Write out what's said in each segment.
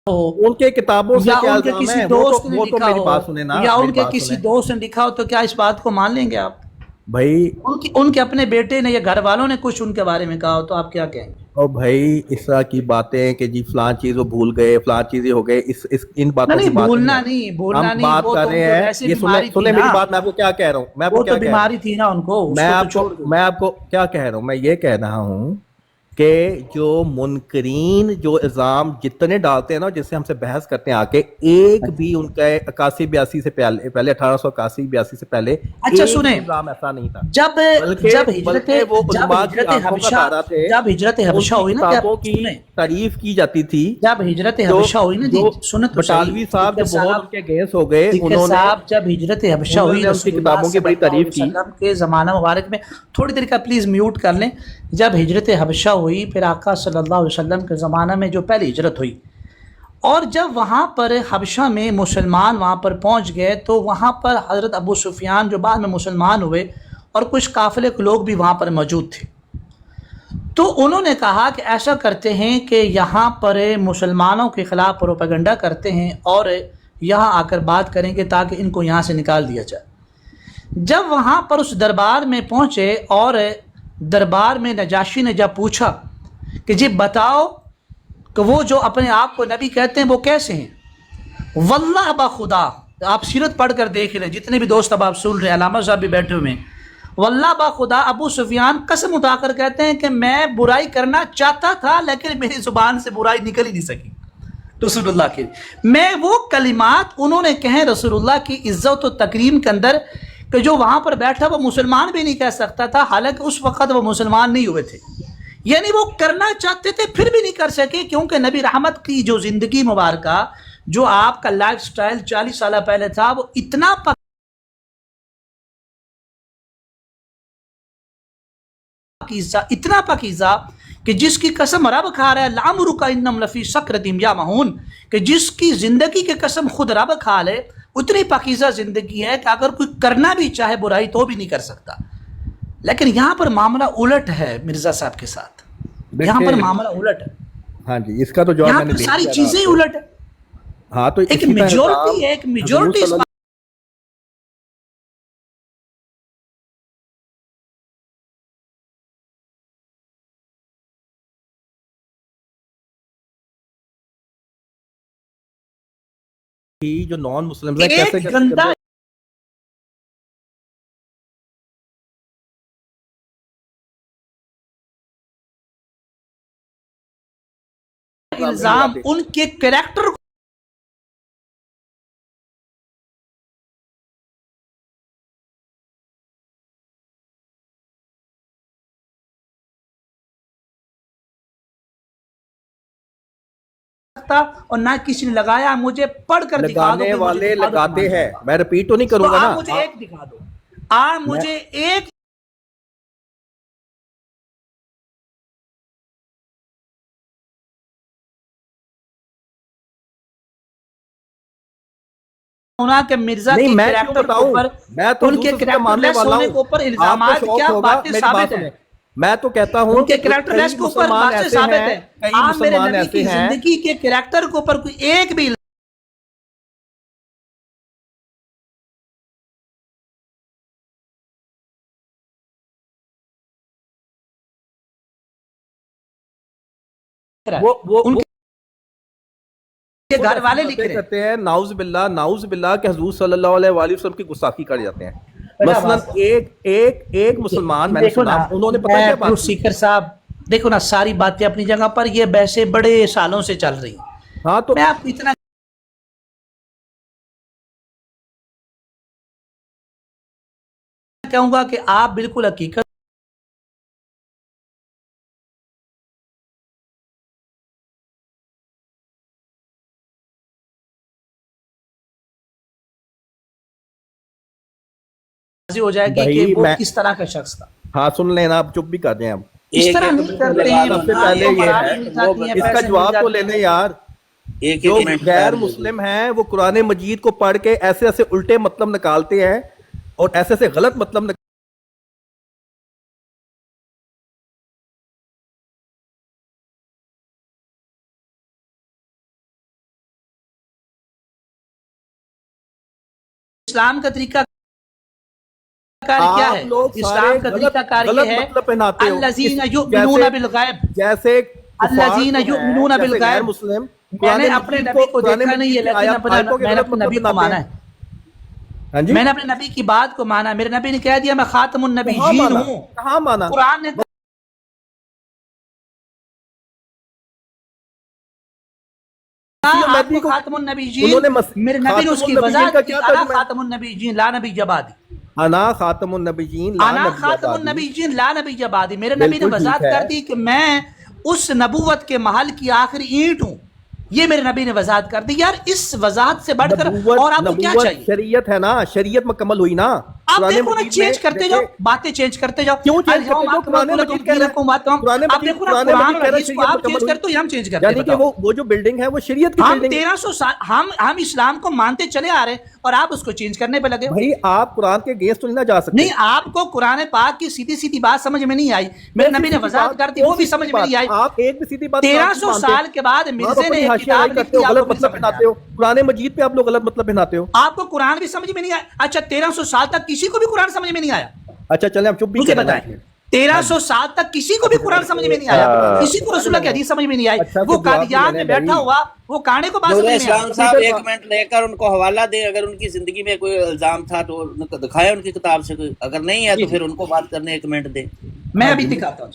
ان کے کتابوں سے یا کیا ان کے الزام کسی ہے؟ دوست نے وہ تو لکھا میری ہو، بات سنیں نا، یا میری ان کے بات کسی سنیں دوست نے لکھا ہو، تو کیا اس بات کو مان لیں گے آپ؟ بھائی۔ ان کے اپنے بیٹے نے یا گھر والوں نے کچھ ان کے بارے میں کہا ہو تو آپ کیا کہیں گے؟ اور بھائی اس طرح کی باتیں کہ جی فلان چیز وہ بھول گئے، فلان چیزیں ہو گئے، ان نہیں باتوں کی نہیں، بات نہیں ہے۔ ہم بھولنا نہیں، بات وہ کر تو ان رہے کو ہیں، ویسے یہ سنیں بیماری تھی سنیں نا، میری بات، میں آپ کو کیا کہہ رہا ہوں، میں آپ کو وہ تو کیا کہہ رہا بیماری تھی نا ان کو، ہوں، اس کو تو چھوڑ دو۔ میں آپ کو کیا کہہ رہا ہوں، میں یہ کہہ رہا ہوں کہ جو منکرین جو الزام جتنے ڈالتے ہیں نا، جس سے ہم سے بحث کرتے ہیں آ کے، ایک بھی ان کا 81-82 سے پہلے 1881-82 سے پہلے اچھا ایک بھی سنیں، الزام ایسا نہیں تھا، جب بلکہ جب ہجرت بلکہ وہ جب علماء کی ہجرت آنکھوں کا حبشہ تارا تھے، جب ہجرت ان حبشہ کی ہوئی نا، کیا کتابوں کی سنیں، تعریف کی جاتی تھی۔ جب ہجرت جو حبشہ ہوئی نا، جی جو سنیں تو صحیح، بٹالوی صاحب جو سپیکر بہت صاحب، ان کے اگینسٹ ہو گئے، سپیکر صاحب، جب ہجرت حبشہ انہوں ہوئی نے ان کی رسول اللہ کتابوں کی صلی بڑی اللہ علیہ تعریف کی۔ وسلم کے زمانہ مبارک میں، تھوڑی دیر کا پلیز میوٹ کر لیں، جب ہجرت حبشہ ہوئی، پھر آقا صلی اللہ علیہ وسلم کے زمانہ میں جو پہلی ہجرت ہوئی، اور جب وہاں پر حبشہ میں مسلمان وہاں پر پہنچ گئے، تو وہاں پر حضرت ابو سفیان جو بعد میں مسلمان ہوئے، اور کچھ قافلے کے لوگ بھی وہاں پر موجود تھے، تو انہوں نے کہا کہ ایسا کرتے ہیں کہ یہاں پر مسلمانوں کے خلاف پروپیگنڈا کرتے ہیں اور یہاں آ کر بات کریں گے تاکہ ان کو یہاں سے نکال دیا جائے۔ جب وہاں پر اس دربار میں پہنچے، اور دربار میں نجاشی نے جب پوچھا کہ جی بتاؤ کہ وہ جو اپنے آپ کو نبی کہتے ہیں وہ کیسے ہیں، واللہ بخدا، آپ سیرت پڑھ کر دیکھ لیں، جتنے بھی دوست اب آپ سن رہے ہیں، علامہ صاحب بھی بیٹھے ہوئے ہیں، واللہ بخدا ابو سفیان قسم اٹھا کر کہتے ہیں کہ میں برائی کرنا چاہتا تھا لیکن میری زبان سے برائی نکل ہی نہیں سکی رسول اللہ کی، میں وہ کلمات انہوں نے کہیں رسول اللہ کی عزت و تکریم کے اندر، کہ جو وہاں پر بیٹھا وہ مسلمان بھی نہیں کہہ سکتا تھا، حالانکہ اس وقت وہ مسلمان نہیں ہوئے تھے، یعنی وہ کرنا چاہتے تھے پھر بھی نہیں کر سکے، کیونکہ نبی رحمت کی جو زندگی مبارکہ، جو آپ کا لائف سٹائل 40 سالہ پہلے تھا، وہ اتنا پاکیزہ، اتنا پاکیزہ کہ جس کی قسم رب کھا رہا ہے، لعمرک انہم لفی سکرتہم یعمہون، کہ جس کی زندگی کے قسم خود رب کھا لے، اتنی پاکیزہ زندگی ہے کہ اگر کوئی کرنا بھی چاہے برائی تو بھی نہیں کر سکتا۔ لیکن یہاں پر معاملہ الٹ ہے مرزا صاحب کے ساتھ، یہاں پر دیکھیں، معاملہ الٹ ہے، ہاں جی، اس کا تو جواب یہاں میں نے پر دے ساری دیا نا چیزیں آپ ہی کو۔ الٹ ہے، ہاں، تو ایک اسی کا الزام میجورٹی ہے، ایک حضور میجورٹی صلی اس اللہ کی جو نان مسلمز ہیں ایک کیسے کیسے گندا گندے نہیں الزام لگاتے۔ ان کے کریکٹر تھا، اور نہ کسی نے لگایا، مجھے پڑھ کر دکھا دو، لگانے کوئی مجھے والے دکھا دو، میں لگاتے مان ہیں، جاؤں گا۔ میں رپیٹ تو نہیں تو کروں گا آپ نا۔ مجھے ایک دکھا دو، آپ میں مجھے ایک ہونا کہ مرزا نہیں، کے میں کیوں کریکٹر کے بتاؤں؟ اوپر، میں تو ان حضور کے صلی اللہ علیہ وسلم کا کریکٹر ماننے لیس والا ہونے ہوں۔ کے اوپر آپ کو الزامات شوق کیا ہوگا، باتیں میری بات ثابت ہیں، سنیں، میں تو کہتا ان ہوں کے کہ کریکٹر لیس کئی کے اوپر مسلمان باتیں ایسے ثابت ہیں، ہیں، کئی آپ میرے مسلمان نبی ایسے کی ہیں۔ زندگی کے کریکٹر کے اوپر کوئی ایک بھی ان وہ کے خود گھر ایسی والے لکھ باتیں رہے ہیں۔ کرتے ہیں، نعوذ باللہ نعوذ باللہ، کہ حضور صلی اللہ علیہ وآلہ وسلم کی گستاخی کر جاتے ہیں۔ بیٹا مثلا بات ایک مسلمان میں نے دیکھو سنا، نا، انہوں نے پتہ میں کیا بات کی؟ سیکر صاحب، دیکھو نا، ساری باتیں اپنی جگہ پر، یہ بحثیں بڑے سالوں سے چل رہی ہیں، ہاں تو میں آپ کو اتنا کہوں گا کہ آپ بالکل حقیقت راضی ہو جائے گی کہ بھائی وہ میں، کس طرح کا شخص تھا۔ ہاں سن لینا، آپ چپ بھی کر دیں اب۔ اس ایک طرح ایک نہیں منٹ میں کرتے لگا ہیں، دوں سب سے نا، پہلے آپ کو ایک یہ ایک ہے، برابری منٹ مل وہ جاتی ہیں، اس کا پیسے مل جواب تو جاتے لے ہیں۔ لیں یار۔ ایک جو ایک منٹ غیر ٹائم دے دو۔ مسلم ہیں وہ قرآن مجید کو پڑھ کے ایسے ایسے الٹے مطلب نکالتے ہیں، اور ایسے ایسے غلط مطلب نکالتے اسلام کا طریقہ کار کیا ہے؟ اسلام کا طریقہ کار یہ ہے الذین یؤمنون بالغیب، جیسے الذین یؤمنون بالغیب. مسلم میں نے اپنے نبی کو دیکھا نہیں ہے، لیکن میں نے اپنے نبی کو مانا ہے. میں نے اپنے نبی کی بات کو مانا. میرے نبی نے کہہ دیا میں خاتم النبیین ہوں. کہاں مانا؟ قرآن نے آپ کو خاتم النبیین، میرے نبی نے اس کی وضاحت کی انا خاتم النبیین لا نبی بعدی. انا خاتم النبیین انا خاتم النبیین لا نبی بعدی. میرے نبی نے وضاحت کر دی کہ میں اس نبوت کے محل کی آخری اینٹ ہوں. یہ میرے نبی نے وضاحت کر دی. یار اس وضاحت سے بڑھ کر اور آپ کو کیا چاہیے؟ شریعت ہے نا، شریعت مکمل ہوئی نا. آپ دیکھو نا، چینج کرتے جاؤ، باتیں چینج کرتے جاؤ. کیوں چینج کرتے جاؤ؟ قرآن مجید کہہ رہا ہے، آپ دیکھو نا، قرآن اور حدیث کو آپ چینج کرتے ہو یا ہم چینج کرتے ہیں؟ یعنی کہ وہ جو بلڈنگ ہے وہ شریعت کی ہم بلڈنگ ہے. 1300 سال ہم اسلام کو مانتے چلے آ رہے ہیں اور آپ اس کو چینج کرنے پہ لگے. بھائی آپ قرآن کے اگینسٹ تو نہیں جا سکتے. نہیں، آپ کو قرآن پاک کی سیدھی سیدھی بات سمجھ میں نہیں آئی. میرے نبی نے وضاحت کر دی، وہ بھی سمجھ میں نہیں آئی. آپ ایک بھی سیدھی بات 1300 سال کے بعد مرزے نے ایک کتاب لکھی، غلط مطلب بناتے ہو. قرآن مجید پہ آپ لوگ غلط مطلب بناتے ہو. آپ کو قرآن بھی سمجھ میں نہیں آیا. اچھا 1300 سال تک کسی کو بھی قرآن سمجھ میں نہیں آیا. اچھا چلیں ہم چپ بھی مجھے بتائیں، 1300 سال تک کسی کو بھی قرآن سمجھ میں نہیں آیا، کسی کو رسول اللہ کی حدیث سمجھ میں نہیں آئی. وہ قادیان میں بیٹھا ہوا وہ کانے کو بات سمجھ میں آئی. صاحب ایک منٹ لے کر ان کو حوالہ دیں. اگر ان کی زندگی میں کوئی الزام تھا تو دکھائے ان کی کتاب سے. کوئی اگر نہیں ہے تو پھر ان کو بات کرنے ایک منٹ دیں. میں ابھی دکھاتا ہوں.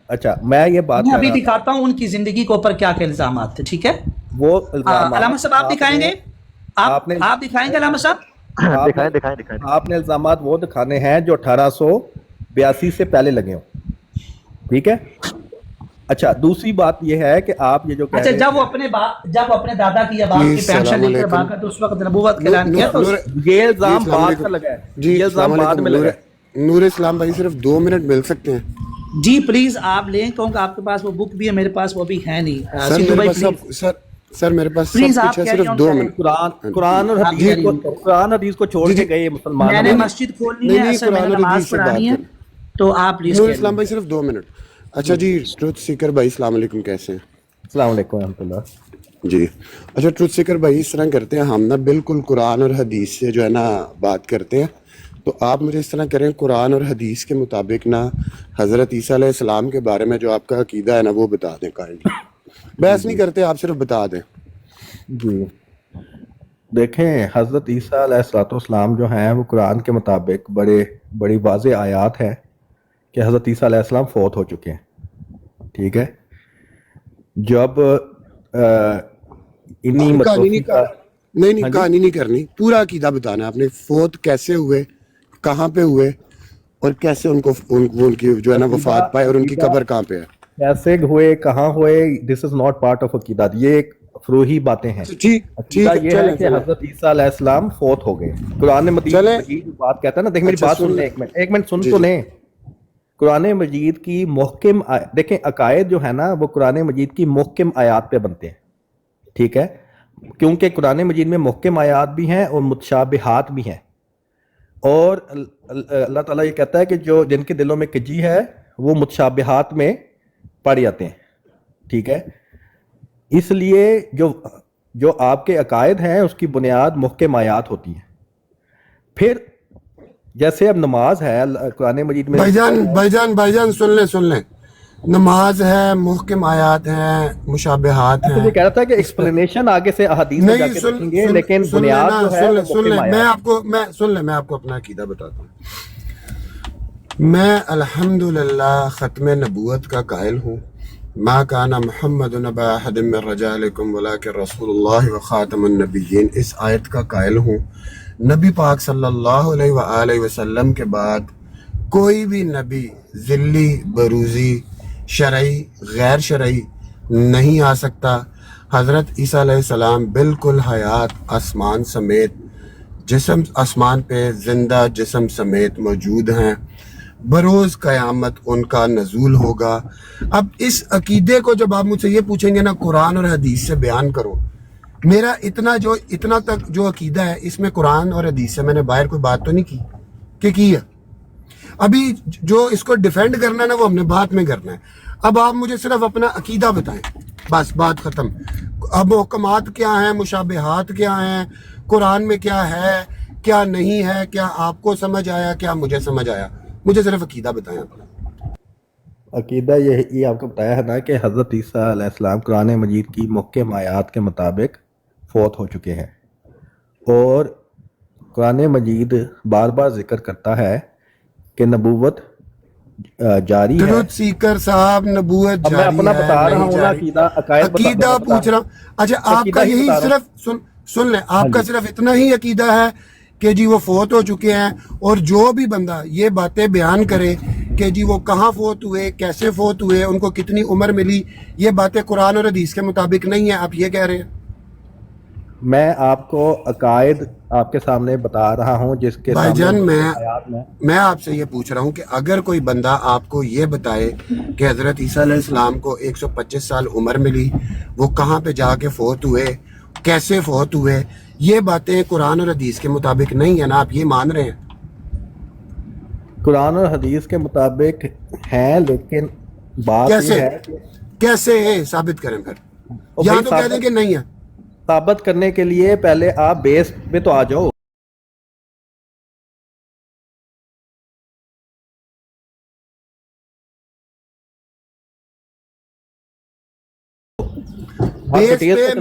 اچھا میں یہ بات ابھی دکھاتا ہوں ان کی زندگی کے اوپر کیا کیا الزامات تھے. ٹھیک ہے، وہ علامہ صاحب آپ دکھائیں گے؟ آپ دکھائیں گے علامہ صاحب؟ دکھائیں. آپ نے الزامات وہ دکھانے ہیں جو 1882 سے پہلے لگے ہوں. ٹھیک ہے. اچھا دوسری بات یہ ہے کہ آپ یہ جو کہہ رہے ہیں، جب اپنے دادا کی باپ کی پینشن لے کر بھاگا تو اس وقت نبوت کا اعلان کیا. تو یہ الزام بعد کا لگا ہے. یہ الزام بعد میں لگا ہے. نور اسلام بھائی صرف 2 منٹ مل سکتے ہیں؟ جی پلیز آپ لیں، کیونکہ آپ کے پاس وہ بک بھی ہے، میرے پاس وہ بھی ہے نہیں. سر میرے پاس سب کچھ ہے، صرف 2 منٹ. قرآن اور حدیث کو چھوڑ کے گئے مسلمان. میں نے مسجد کھولنی ہے، اصل میں نماز پڑھانی ہے، تو آپ پلیز. نور اسلام بھائی صرف 2 منٹ. اچھا جی ٹروتھ سیکر بھائی السلام علیکم، کیسے ہیں؟ السلام علیکم ورحمۃ اللہ. جی اچھا ٹروتھ سیکر بھائی اس طرح کرتے ہیں ہم نا بالکل قرآن اور حدیث سے جو ہے نا بات کرتے ہیں. تو آپ مجھے اس طرح کریں، قرآن اور حدیث کے مطابق نا حضرت عیسیٰ علیہ السلام کے بارے میں جو آپ کا عقیدہ ہے نا وہ بتا دیں. کائنڈلی بحث نہیں کرتے، آپ صرف بتا دیں. جی دیکھیں، حضرت عیسیٰ علیہ السلام جو ہیں وہ قرآن کے مطابق بڑی واضح آیات ہے کہ حضرت عیسیٰ علیہ السلام فوت ہو چکے ہیں. ٹھیک ہے. جب نہیں کہانی نہیں کرنی، پورا عقیدہ بتانا ہے. آپ نے فوت کیسے ہوئے، کہاں پہ ہوئے، اور کیسے ان کی جو ہے نا وفات پائے، اور ان کی قبر کہاں پہ ہے، کیسے ہوئے، کہاں ہوئے. دس از ناٹ پارٹ آف عقیدہ. یہ ایک فروحی باتیں ہیں. عقیدہ یہ ہے کہ حضرت عیسیٰ علیہ السلام فوت ہو گئے. قرآن مجید بات کہتا ہے نا، دیکھ میری بات سن لیں، ایک منٹ سن تو لیں. قرآن مجید کی محکم دیکھیں عقائد جو ہے نا وہ قرآن مجید کی محکم آیات پہ بنتے ہیں. ٹھیک ہے، کیونکہ قرآن مجید میں محکم آیات بھی ہیں اور متشابہات بھی ہیں. اور اللہ تعالیٰ یہ کہتا ہے کہ جو جن کے دلوں میں کجی ہے وہ متشابہات میں پڑ جاتے ہیں. ٹھیک ہے. اس لیے جو آپ کے عقائد ہیں اس کی بنیاد محکم آیات ہوتی ہیں. پھر جیسے اب نماز ہے قرآن مجید میں، بھائی جان سن لیں. نماز ہے، محکم آیات ہیں، مشابہات ہیں. یہ کہہ رہا تھا کہ ایکسپلینیشن آگے سے احادیث میں جا کے دیکھیں گے، لیکن بنیاد جو ہے سن لیں. میں آپ کو اپنا عقیدہ بتاتا ہوں. میں الحمدللہ ختم نبوت کا قائل ہوں. ما کان محمد نبا احد من رجالکم ولکن رسول اللہ وخاتم النبیین. اس آیت کا قائل ہوں. نبی پاک صلی اللہ علیہ وآلہ وسلم کے بعد کوئی بھی نبی ذلی، بروزی، شرعی، غیر شرعی نہیں آ سکتا. حضرت عیسیٰ علیہ السلام بالکل حیات آسمان سمیت، جسم آسمان پہ زندہ جسم سمیت موجود ہیں. بروز قیامت ان کا نزول ہوگا. اب اس عقیدے کو جب آپ مجھ سے یہ پوچھیں گے نا قرآن اور حدیث سے بیان کرو، میرا اتنا تک جو عقیدہ ہے اس میں قرآن اور حدیث سے میں نے باہر کوئی بات تو نہیں کی ہے. ابھی جو اس کو ڈیفینڈ کرنا ہے نا وہ ہم نے بعد میں کرنا ہے. اب آپ مجھے صرف اپنا عقیدہ بتائیں، بس بات ختم. اب محکمات کیا ہیں، مشابہات کیا ہیں، قرآن میں کیا ہے کیا نہیں ہے, کیا آپ کو سمجھ آیا, کیا مجھے سمجھ آیا. مجھے صرف عقیدہ بتائیں اپنا. عقیدہ یہ آپ کو بتایا ہے نا کہ حضرت عیسیٰ علیہ السلام قرآن مجید کی محکم آیات کے مطابق فوت ہو چکے ہیں, اور قرآن مجید بار بار ذکر کرتا ہے کہ نبوت جاری ہے. ٹروتھ سیکر صاحب, نبوت اب میں جاری اپنا ہے بتا رہا نہیں ہوں نا, جاری, عقیدہ عقائد عقیدہ پوچھ رہا ہوں. اچھا آپ عقیدہ کا ہی یہی بتا رہا ہوں. صرف سن لیں, آپ کا صرف اتنا ہی عقیدہ ہے کہ جی وہ فوت ہو چکے ہیں, اور جو بھی بندہ یہ باتیں بیان کرے کہ جی وہ کہاں فوت ہوئے, کیسے فوت ہوئے, ان کو کتنی عمر ملی, یہ باتیں قرآن اور حدیث کے مطابق نہیں ہیں, آپ یہ کہہ رہے ہیں؟ میں آپ کو عقائد آپ کے سامنے بتا رہا ہوں جس کے بھائی سامنے جان آیات میں آپ سے یہ پوچھ رہا ہوں کہ اگر کوئی بندہ آپ کو یہ بتائے کہ حضرت عیسیٰ علیہ السلام کو 125 سال عمر ملی, وہ کہاں پہ جا کے فوت ہوئے, کیسے فوت ہوئے, یہ باتیں قرآن اور حدیث کے مطابق نہیں ہیں نا, آپ یہ مان رہے ہیں؟ قرآن اور حدیث کے مطابق ہیں, لیکن بات یہ کیسے ہے کہ کیسے ثابت کریں پھر, یا بھائی تو کہہ دیں کہ نہیں ہے. ثابت کرنے کے لیے پہلے آپ بیس پہ تو آ جاؤ. بیس ڈیٹیل پہ